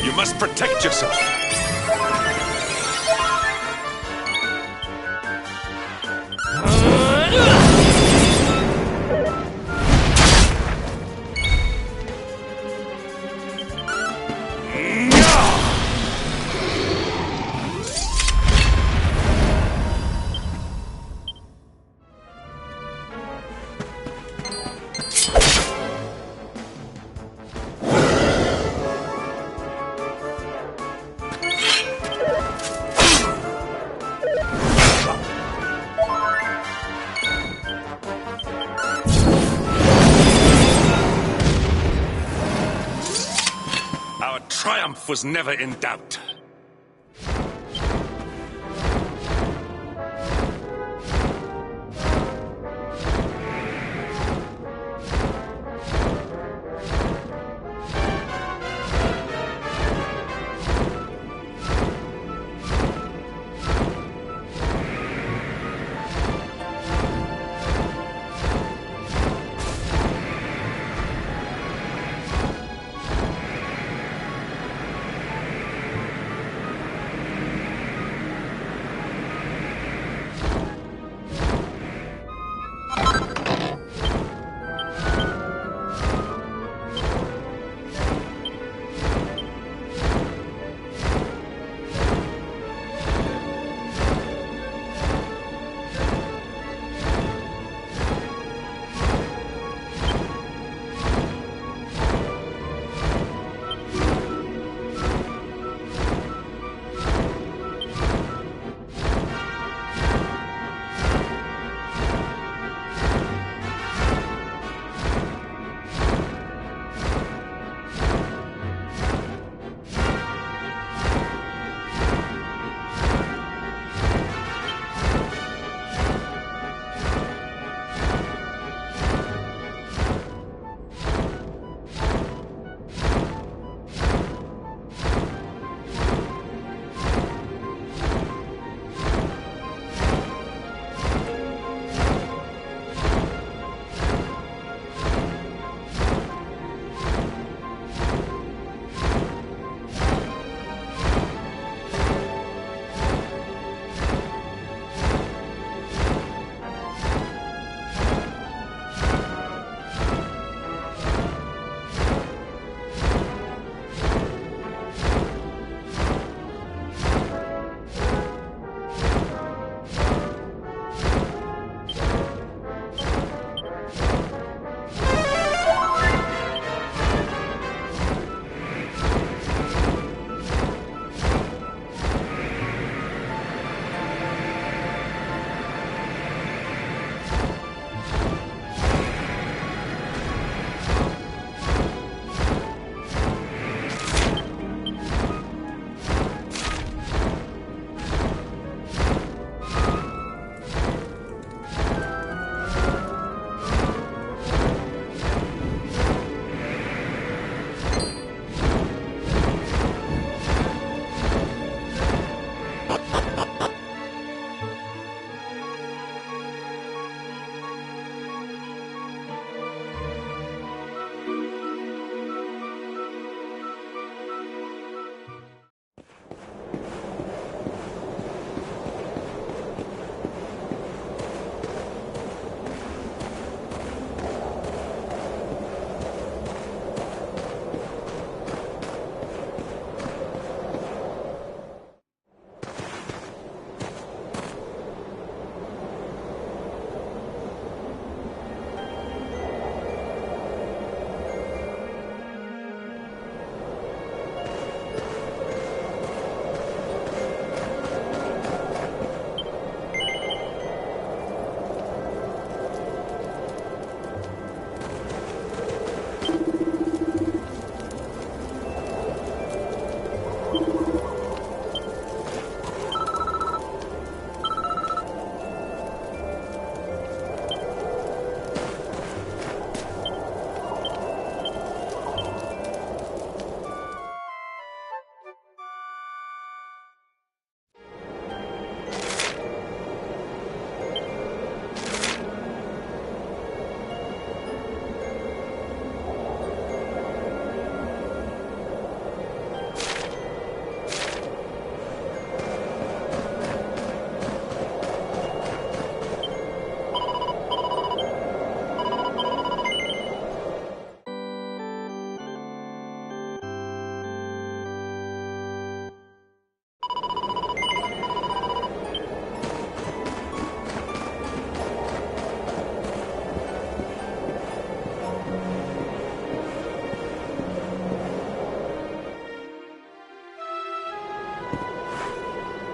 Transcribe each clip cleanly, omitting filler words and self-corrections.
You must protect yourself. Our triumph was never in doubt.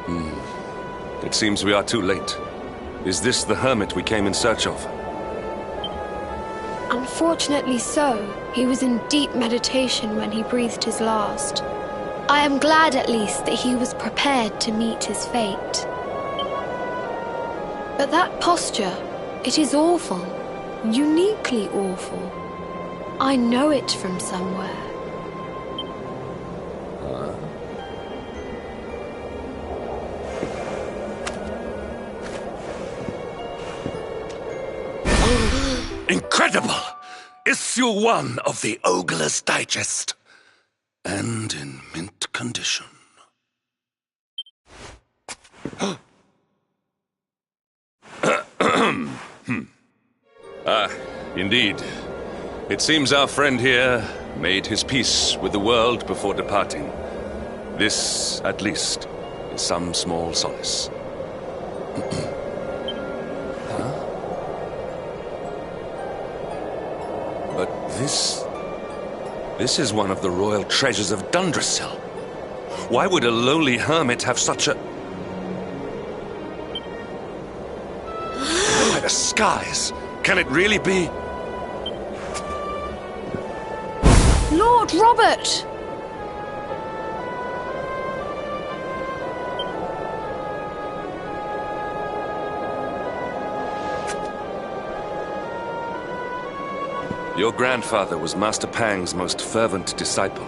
It seems we are too late. Is this the hermit we came in search of? Unfortunately so. He was in deep meditation when he breathed his last. I am glad at least that he was prepared to meet his fate. But that posture, it is awful. Uniquely awful. I know it from somewhere. Incredible! Issue 1 of the Ogre's Digest. And in mint condition. Indeed. It seems our friend here made his peace with the world before departing. This, at least, is some small solace. But this is one of the royal treasures of Dundrasil. Why would a lowly hermit have such a... By the skies! Can it really be? Lord Robert! Your grandfather was Master Pang's most fervent disciple.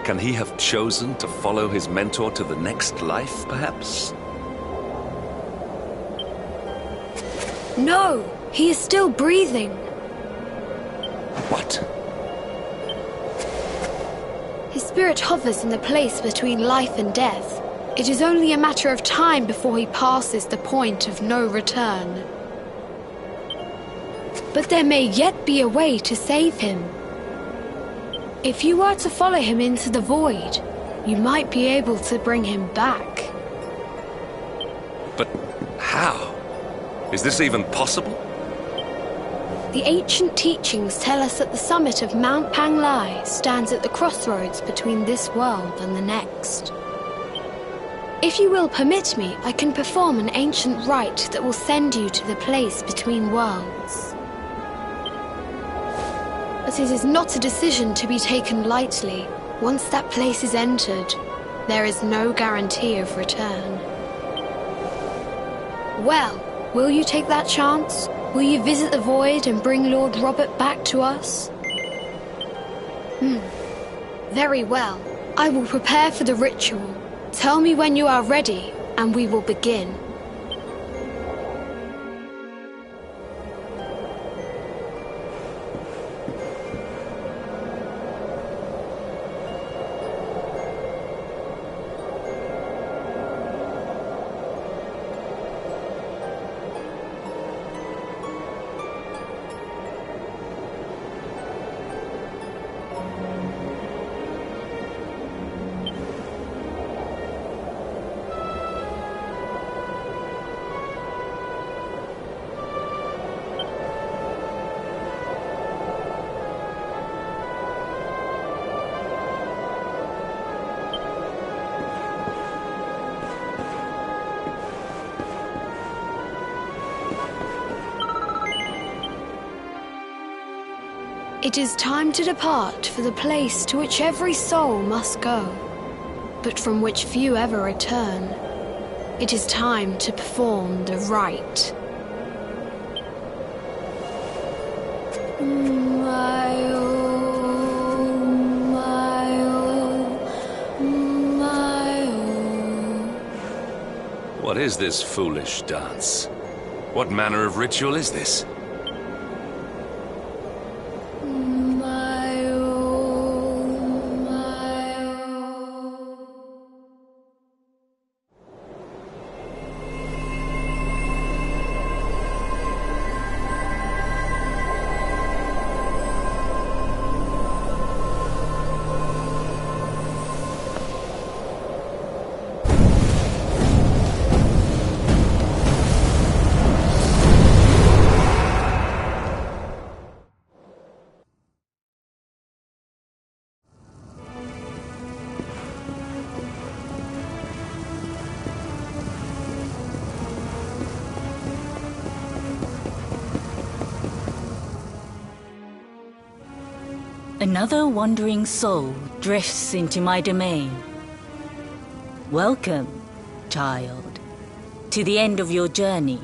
Can he have chosen to follow his mentor to the next life, perhaps? No! He is still breathing. What? His spirit hovers in the place between life and death. It is only a matter of time before he passes the point of no return. But there may yet be a way to save him. If you were to follow him into the void, you might be able to bring him back. But how? Is this even possible? The ancient teachings tell us that the summit of Mount Panglai stands at the crossroads between this world and the next. If you will permit me, I can perform an ancient rite that will send you to the place between worlds. But it is not a decision to be taken lightly. Once that place is entered, there is no guarantee of return. Well, will you take that chance? Will you visit the void and bring Lord Robert back to us? Very well. I will prepare for the ritual. Tell me when you are ready, and we will begin. It is time to depart for the place to which every soul must go, but from which few ever return. It is time to perform the rite. What is this foolish dance? What manner of ritual is this? Another wandering soul drifts into my domain. Welcome, child, to the end of your journey.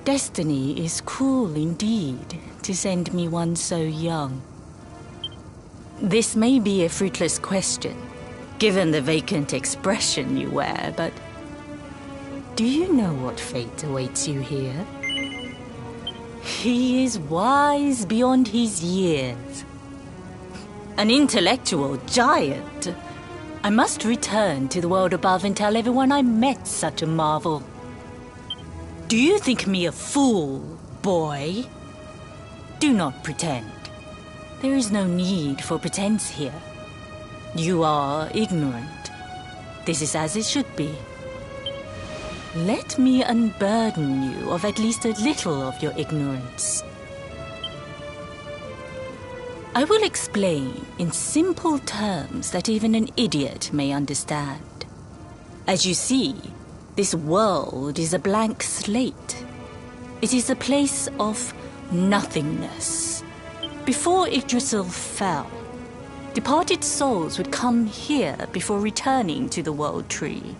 Destiny is cruel indeed to send me one so young. This may be a fruitless question, given the vacant expression you wear, but do you know what fate awaits you here? He is wise beyond his years. An intellectual giant. I must return to the world above and tell everyone I met such a marvel. Do you think me a fool, boy? Do not pretend. There is no need for pretense here. You are ignorant. This is as it should be. Let me unburden you of at least a little of your ignorance. I will explain in simple terms that even an idiot may understand. As you see, this world is a blank slate. It is a place of nothingness. Before Yggdrasil fell, departed souls would come here before returning to the World Tree.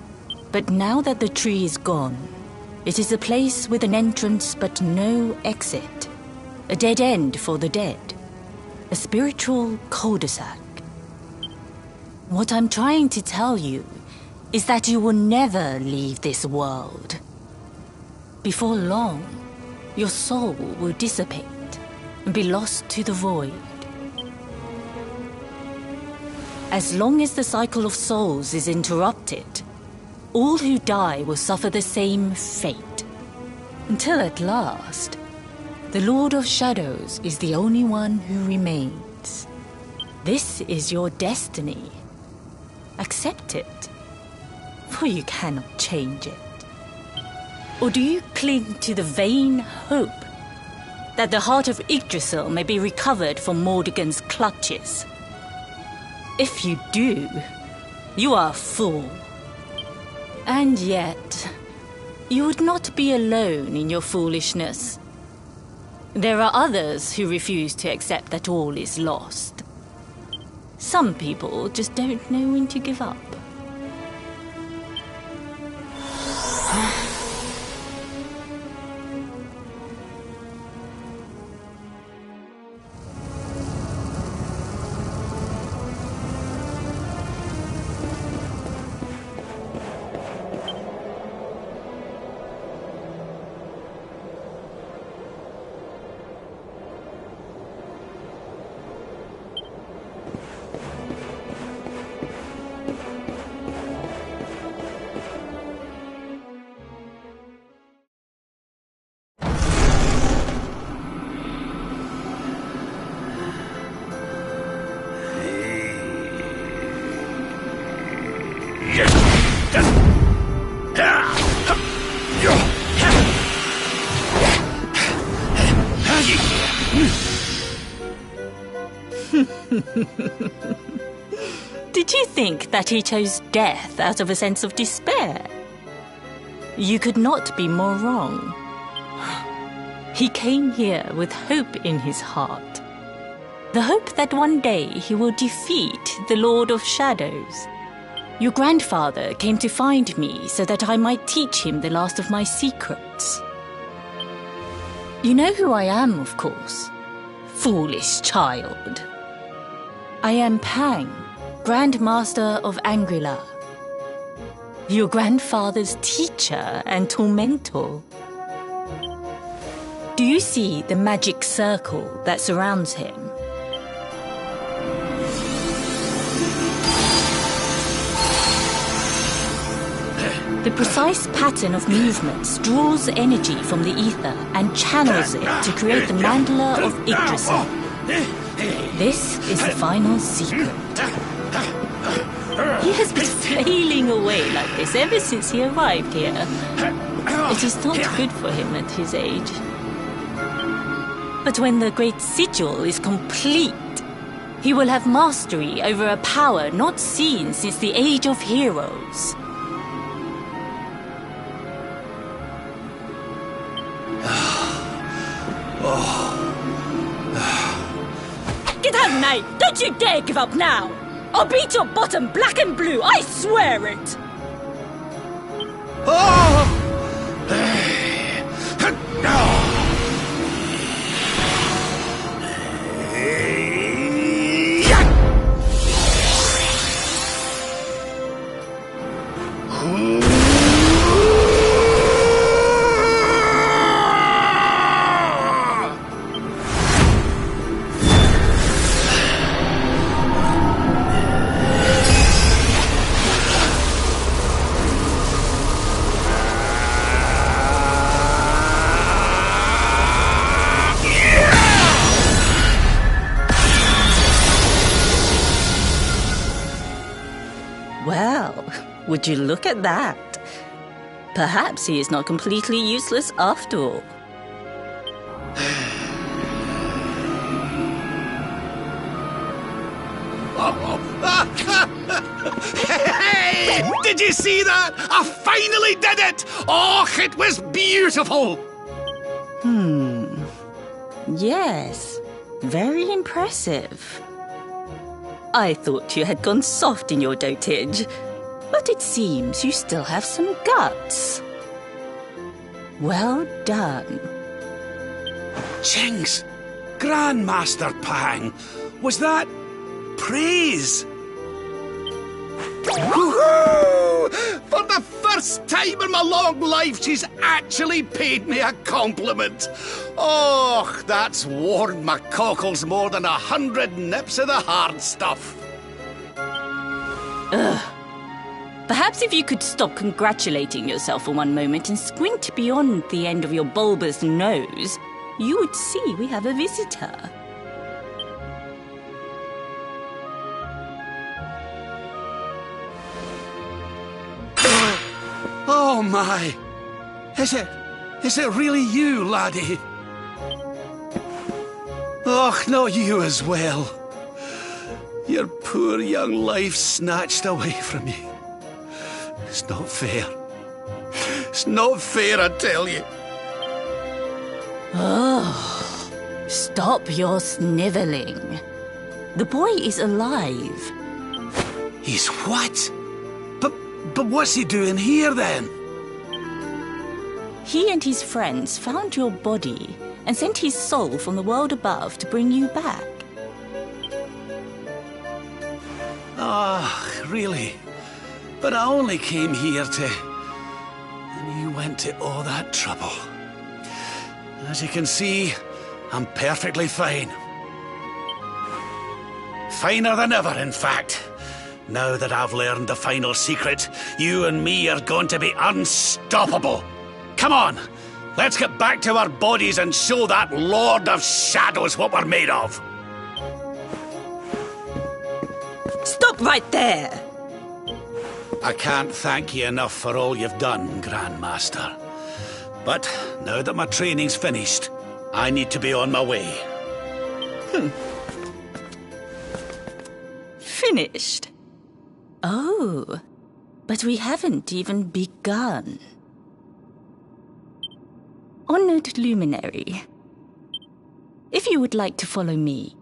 But now that the tree is gone, it is a place with an entrance but no exit. A dead end for the dead. A spiritual cul-de-sac. What I'm trying to tell you is that you will never leave this world. Before long, your soul will dissipate and be lost to the void. As long as the cycle of souls is interrupted, all who die will suffer the same fate. Until at last, the Lord of Shadows is the only one who remains. This is your destiny. Accept it, for you cannot change it. Or do you cling to the vain hope that the heart of Yggdrasil may be recovered from Mordegon's clutches? If you do, you are a fool. And yet, you would not be alone in your foolishness. There are others who refuse to accept that all is lost. Some people just don't know when to give up. Did you think that he chose death out of a sense of despair? You could not be more wrong. He came here with hope in his heart. The hope that one day he will defeat the Lord of Shadows. Your grandfather came to find me so that I might teach him the last of my secrets. You know who I am, of course. Foolish child. I am Pang, Grand Master of Angrila. Your grandfather's teacher and tormentor. Do you see the magic circle that surrounds him? The precise pattern of movements draws energy from the ether and channels it to create the mandala of Yggdrasil. This is the final secret. He has been flailing away like this ever since he arrived here. It is not good for him at his age. But when the great sigil is complete, he will have mastery over a power not seen since the Age of Heroes. Get out, knight! Don't you dare give up now! I'll beat your bottom black and blue, I swear it! Oh! Well, would you look at that? Perhaps he is not completely useless after all. Hey! Did you see that? I finally did it! Oh, it was beautiful! Yes, very impressive. I thought you had gone soft in your dotage, but it seems you still have some guts. Well done. Jinx! Grandmaster Pang! Was that praise? Woohoo! For the first time in my long life, she's actually paid me a compliment. Oh, that's warmed my cockles more than 100 nips of the hard stuff. Perhaps if you could stop congratulating yourself for one moment and squint beyond the end of your bulbous nose, you would see we have a visitor. Oh my! Is it really you, laddie? Och, not you as well. Your poor young life snatched away from you. It's not fair. It's not fair, I tell you. Oh, stop your snivelling. The boy is alive. He's what? But what's he doing here then? He and his friends found your body and sent his soul from the world above to bring you back. Ah, really? But I only came here to... And you went to all that trouble. As you can see, I'm perfectly fine. Finer than ever, in fact. Now that I've learned the final secret, you and me are going to be unstoppable. Come on, let's get back to our bodies and show that Lord of Shadows what we're made of. Stop right there! I can't thank you enough for all you've done, Grandmaster. But now that my training's finished, I need to be on my way. Finished? Oh, but we haven't even begun. Honored Luminary, if you would like to follow me.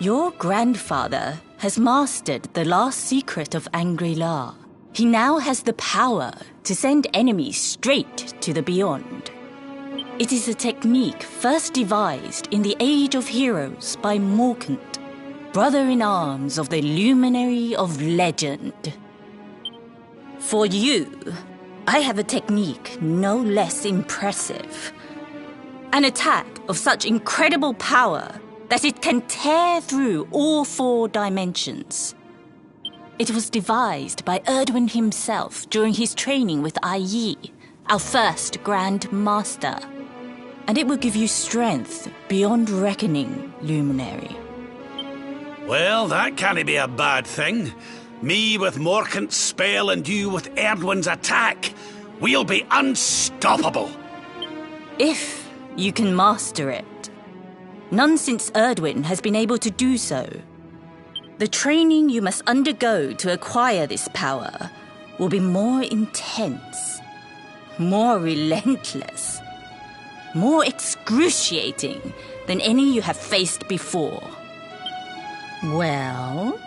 Your grandfather has mastered the last secret of Angri-La. He now has the power to send enemies straight to the beyond. It is a technique first devised in the Age of Heroes by Morkant, brother-in-arms of the Luminary of Legend. For you, I have a technique no less impressive. An attack of such incredible power that it can tear through all 4 dimensions. It was devised by Erdwin himself during his training with Yi, our first Grand Master. And it will give you strength beyond reckoning, Luminary. Well, that can't be a bad thing. Me with Morkant's spell and you with Erdwin's attack. We'll be unstoppable. If you can master it. None since Erdwin has been able to do so. The training you must undergo to acquire this power will be more intense, more relentless, more excruciating than any you have faced before. Well,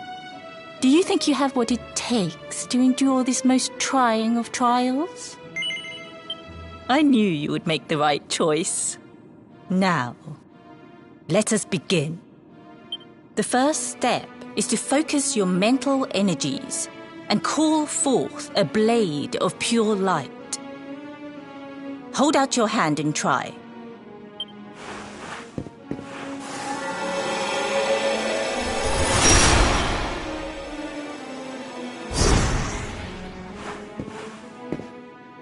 do you think you have what it takes to endure this most trying of trials? I knew you would make the right choice. Now, let us begin. The first step is to focus your mental energies and call forth a blade of pure light. Hold out your hand and try.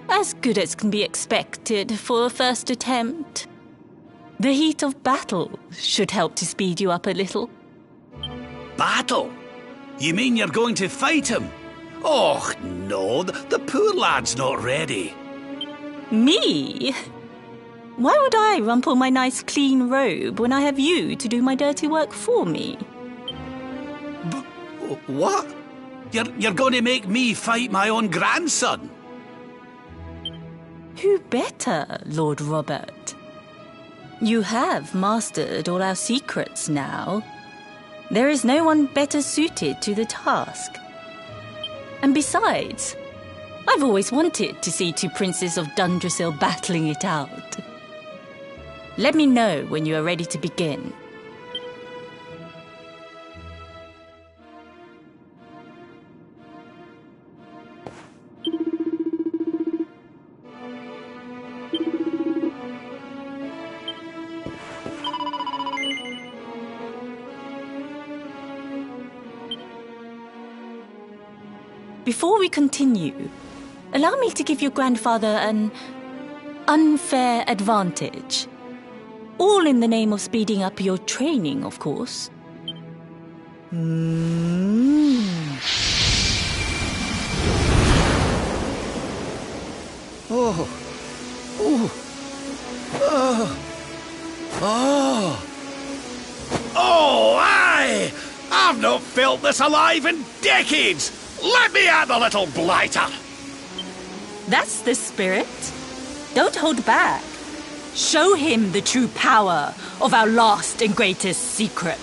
As good as can be expected for a first attempt. The heat of battle should help to speed you up a little. Battle? You mean you're going to fight him? Oh, no, the poor lad's not ready. Me? Why would I rumple my nice clean robe when I have you to do my dirty work for me? What? You're going to make me fight my own grandson? Who better, Lord Robert? You have mastered all our secrets now. There is no one better suited to the task. And besides, I've always wanted to see 2 princes of Dundrasil battling it out. Let me know when you are ready to begin. Before we continue, allow me to give your grandfather an unfair advantage. All in the name of speeding up your training, of course. Oh. Oh. Oh. Oh. Oh, aye! I've not felt this alive in decades! Let me at the little blighter! That's the spirit. Don't hold back. Show him the true power of our last and greatest secret.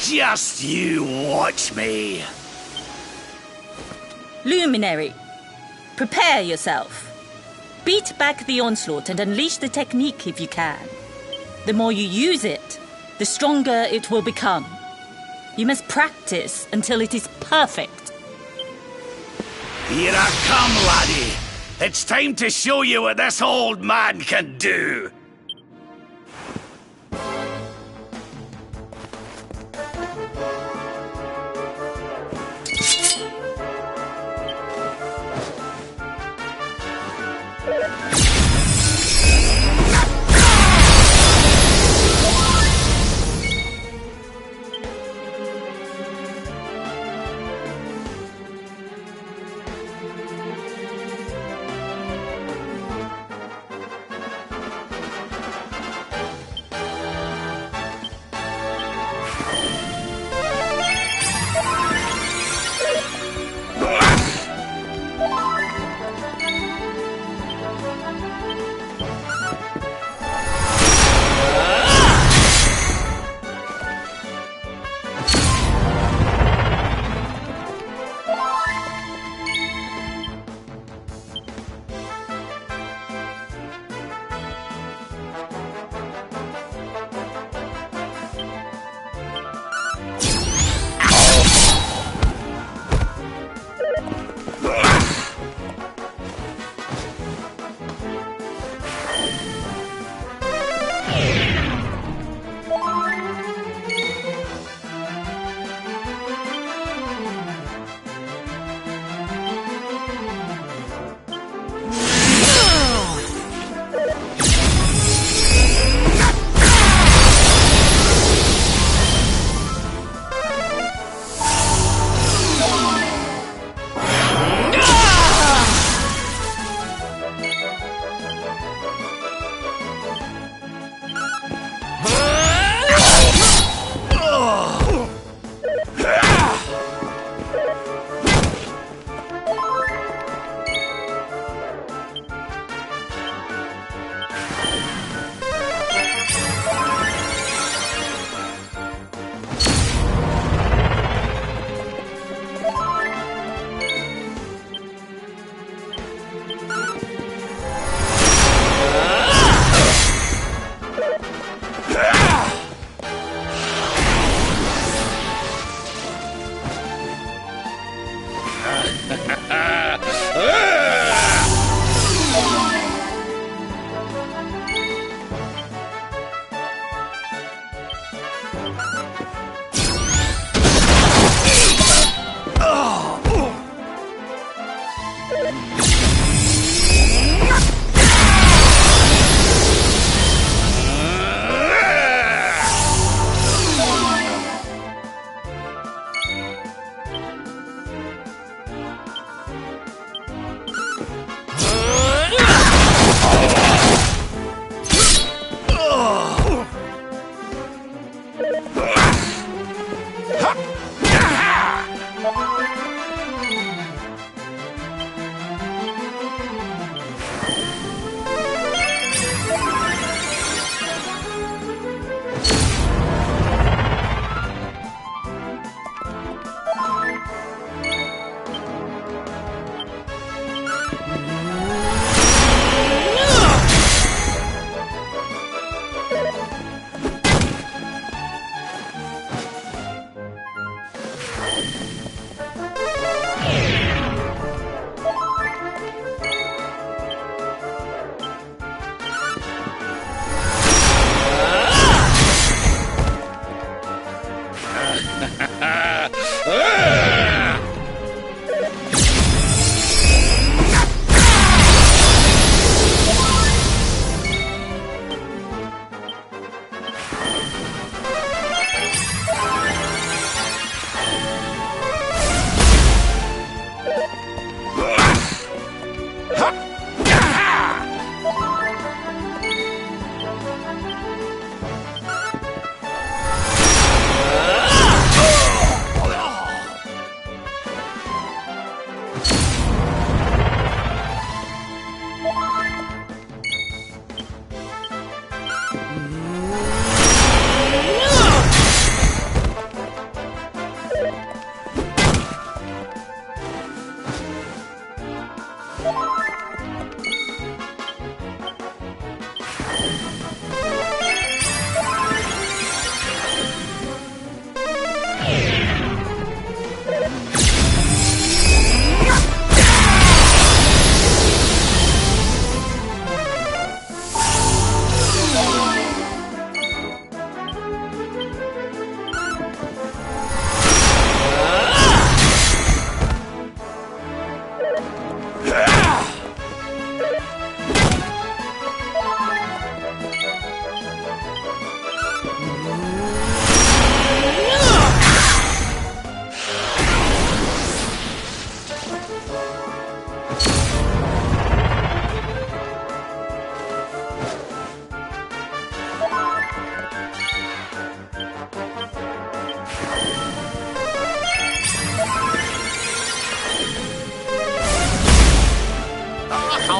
Just you watch me. Luminary, prepare yourself. Beat back the onslaught and unleash the technique if you can. The more you use it, the stronger it will become. You must practice until it is perfect. Here I come, laddie. It's time to show you what this old man can do.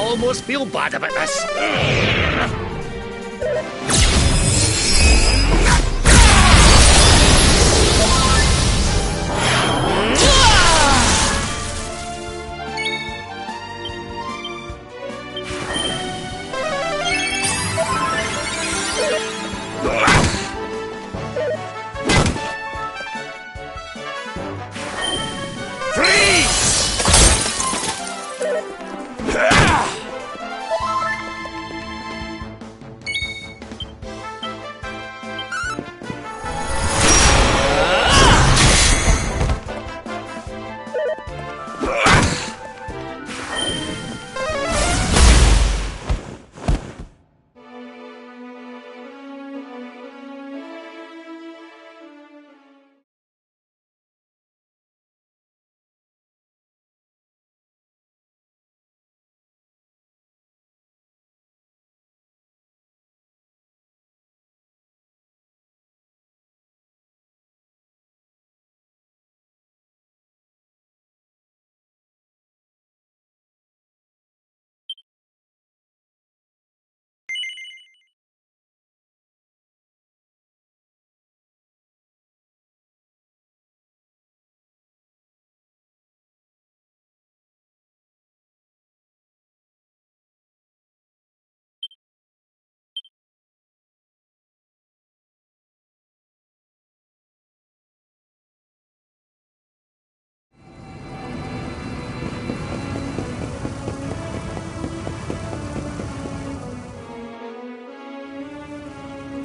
almost feel bad about this.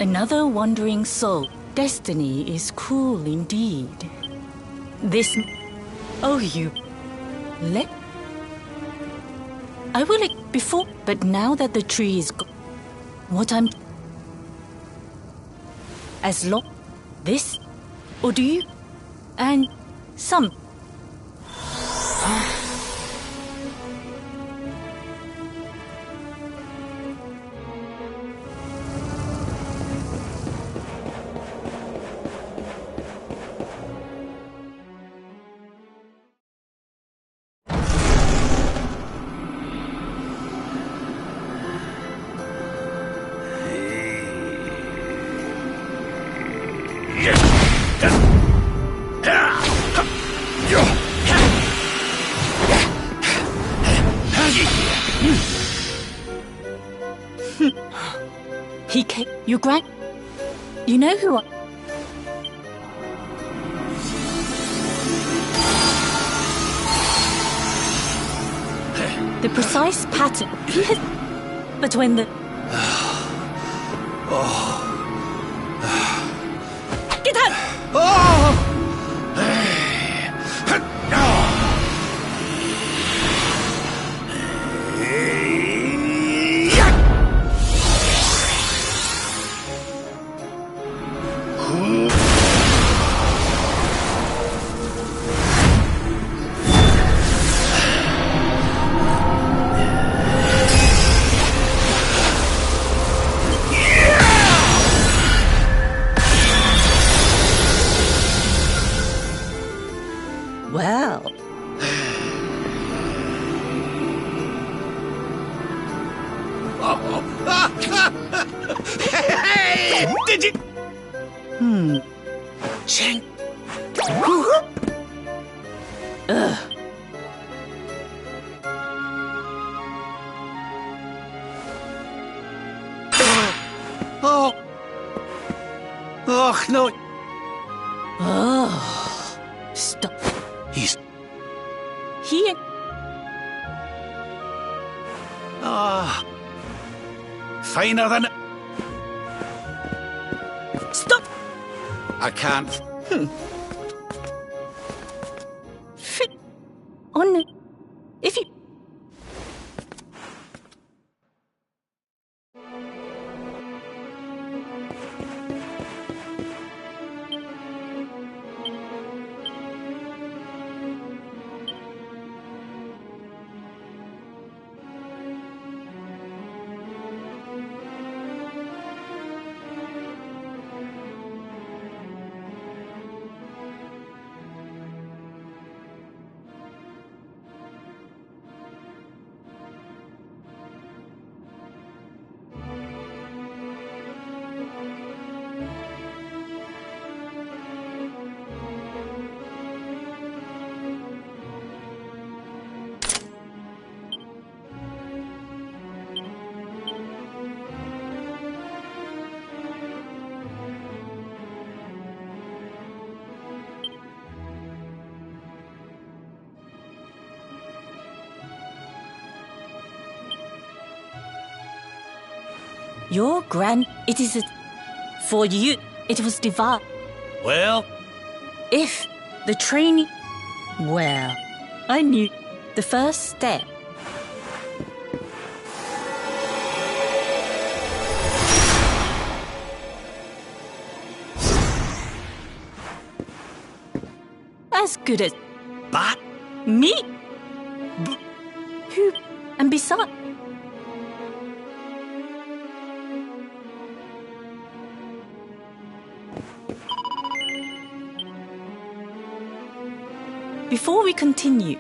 Another wandering soul. Destiny is cruel indeed. This... Oh, you... Let... I will... Before... But now that the tree is gone... What I'm... As long... This... Or do you... And... Some... He came... You grand... You know who I... The precise pattern... He has... But when the... Get out! Well... Hey! Did you... Cheng... Ugh. Oh... Oh, no... Oh... Stop. He's... He... Ah... Finer than... Stop! I can't... Oh no. If you... Your grand... It is a... For you, it was divine. Well? If the training... Well, I knew the first step. As good as... Bat? Me? Who? And besides... Before we continue...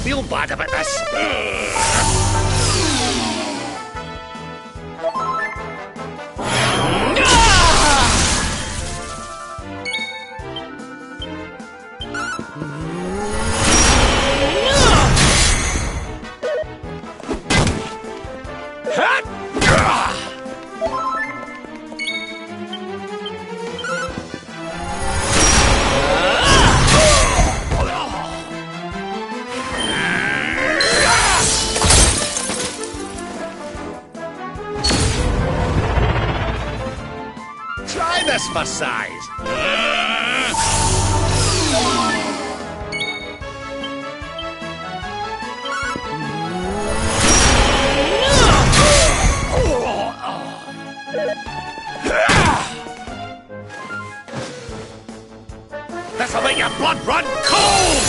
Feel bad about this. Try this for size. This'll make your blood run cold!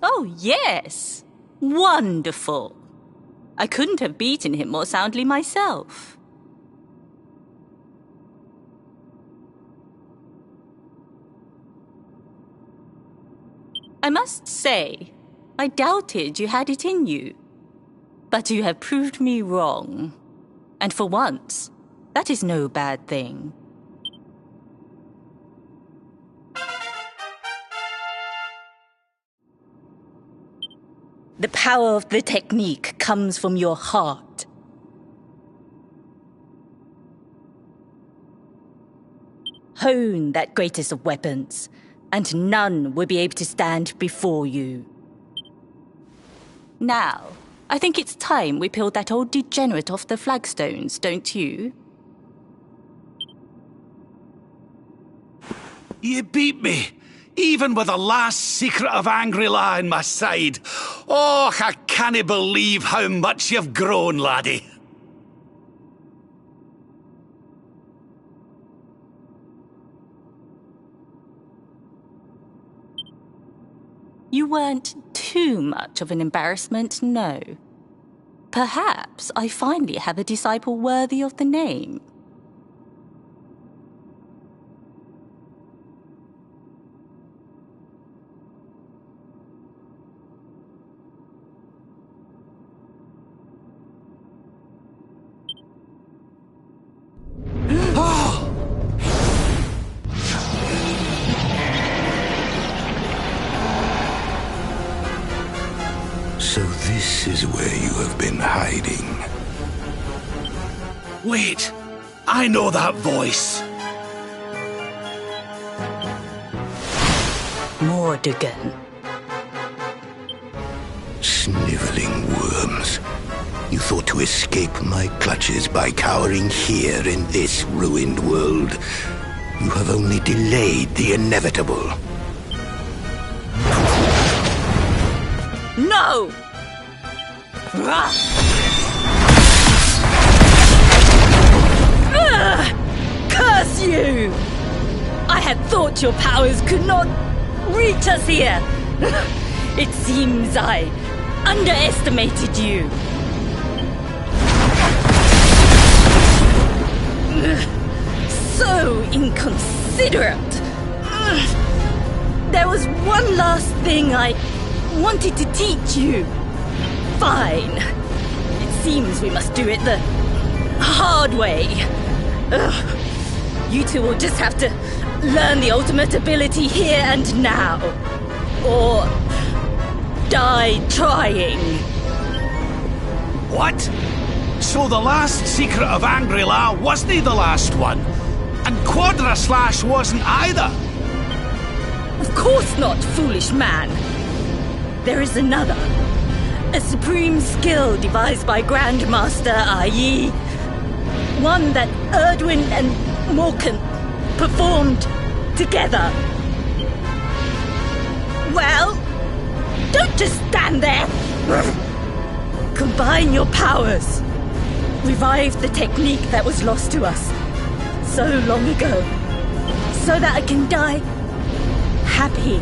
Oh, yes! Wonderful! I couldn't have beaten him more soundly myself. I must say, I doubted you had it in you. But you have proved me wrong. And for once, that is no bad thing. The power of the technique comes from your heart. Hone that greatest of weapons, and none will be able to stand before you. Now, I think it's time we peeled that old degenerate off the flagstones, don't you? You beat me, even with the last secret of Angry-La in my side. Oh, I can't believe how much you've grown, laddie. You weren't too much of an embarrassment, no. Perhaps I finally have a disciple worthy of the name. So this is where you have been hiding. Wait, I know that voice. Mordigan. Sniveling worms. You thought to escape my clutches by cowering here in this ruined world. You have only delayed the inevitable. No! Curse you! I had thought your powers could not reach us here. It seems I underestimated you. So inconsiderate. There was one last thing I wanted to teach you. Fine. It seems we must do it the hard way. You two will just have to learn the ultimate ability here and now. Or die trying. What? So the last secret of Angry-La wasn't the last one? And Quadra Slash wasn't either? Of course not, foolish man. There is another. A supreme skill devised by Grandmaster, i.e. one that Erdwin and Morkan performed together. Well, don't just stand there. Combine your powers. Revive the technique that was lost to us so long ago, so that I can die happy.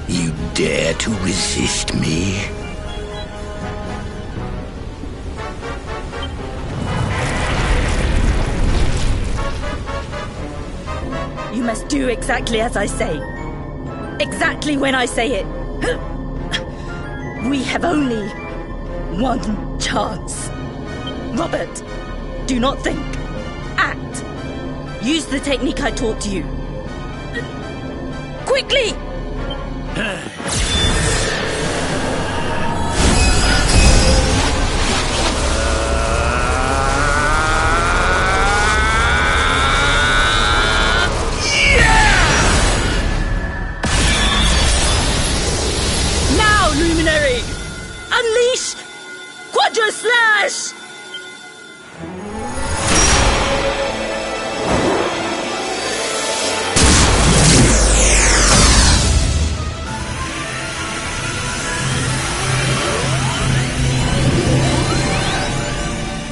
You dare to resist me? You must do exactly as I say. Exactly when I say it. We have only one chance. Robert, do not think. Act. Use the technique I taught you. Quickly! Now, Luminary! Unleash Quadra Slash!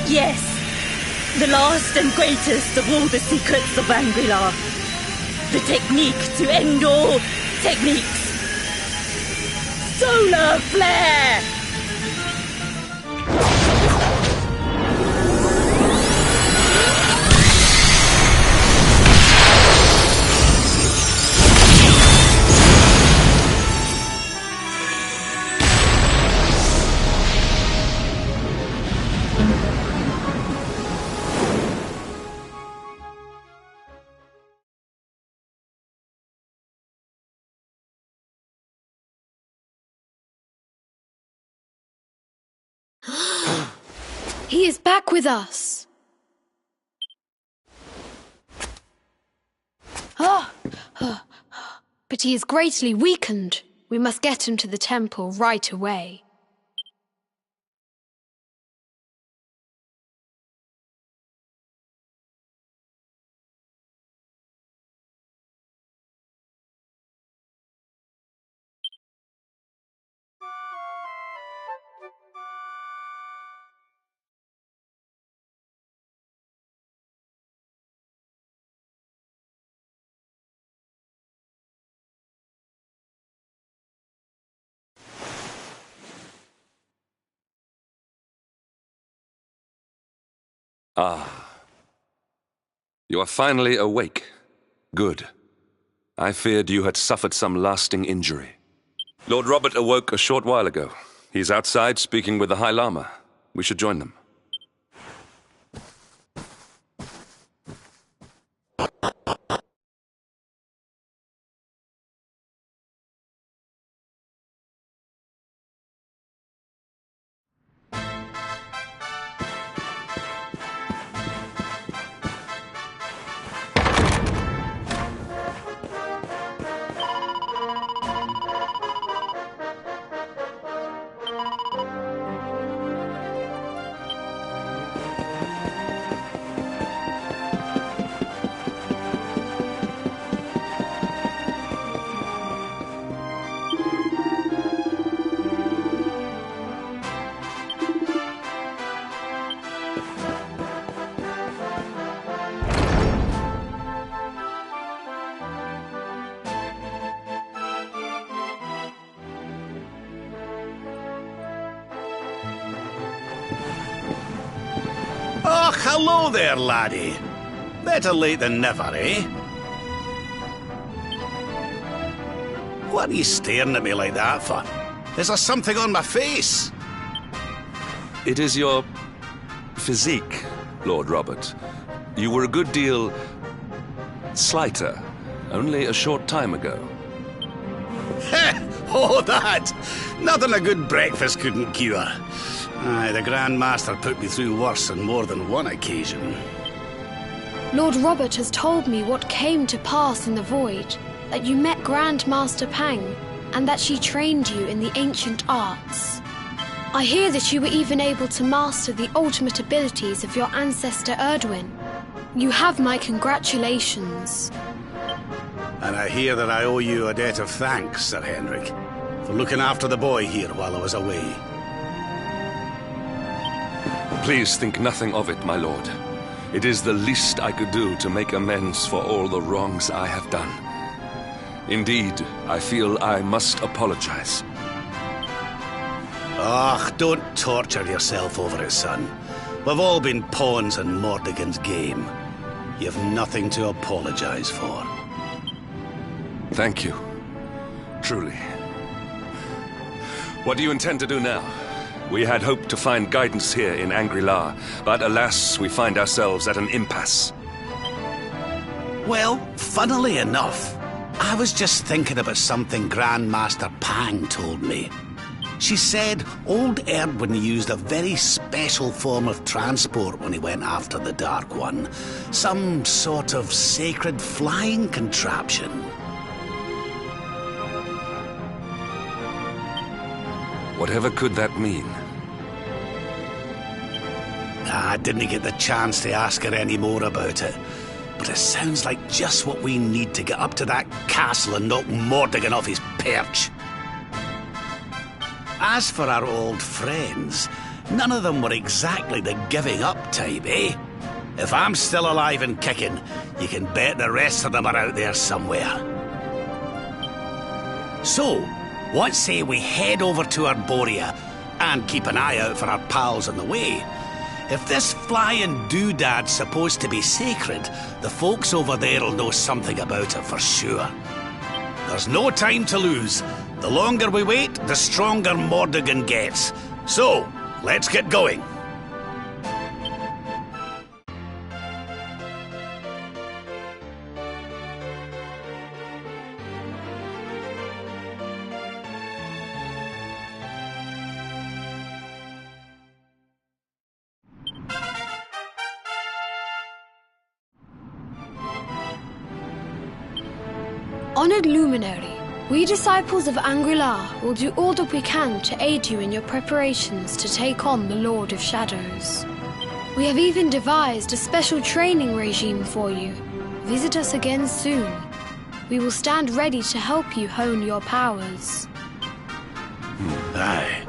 Yes, the last and greatest of all the secrets of Angry-La. The technique to end all techniques. Solar Flare! He is back with us. But he is greatly weakened. We must get him to the temple right away. Ah. You are finally awake. Good. I feared you had suffered some lasting injury. Lord Robert awoke a short while ago. He's outside speaking with the High Lama. We should join them. Oh, hello there, laddie. Better late than never, eh? What are you staring at me like that for? Is there something on my face? It is your physique, Lord Robert. You were a good deal slighter only a short time ago. Oh, that! Nothing a good breakfast couldn't cure. Aye, the Grand Master put me through worse on more than one occasion. Lord Robert has told me what came to pass in the void, that you met Grand Master Pang, and that she trained you in the ancient arts. I hear that you were even able to master the ultimate abilities of your ancestor Erdwin. You have my congratulations. And I hear that I owe you a debt of thanks, Sir Henrik, for looking after the boy here while I was away. Please think nothing of it, my lord. It is the least I could do to make amends for all the wrongs I have done. Indeed, I feel I must apologize. Ugh, don't torture yourself over it, son. We've all been pawns in Mordegon's game. You've nothing to apologize for. Thank you. Truly. What do you intend to do now? We had hoped to find guidance here in Angri-La, but alas, we find ourselves at an impasse. Well, funnily enough, I was just thinking about something Grandmaster Pang told me. She said old Erdwin used a very special form of transport when he went after the Dark One. Some sort of sacred flying contraption. Whatever could that mean? I didn't get the chance to ask her any more about it. But it sounds like just what we need to get up to that castle and knock Mordegon off his perch. As for our old friends, none of them were exactly the giving up type, eh? If I'm still alive and kicking, you can bet the rest of them are out there somewhere. So, what say we head over to Arborea and keep an eye out for our pals on the way? If this flying doodad's supposed to be sacred, the folks over there'll know something about it for sure. There's no time to lose. The longer we wait, the stronger Mordegon gets. So, let's get going. Honored Luminary, we disciples of Angri-La will do all that we can to aid you in your preparations to take on the Lord of Shadows. We have even devised a special training regime for you. Visit us again soon. We will stand ready to help you hone your powers. Aye.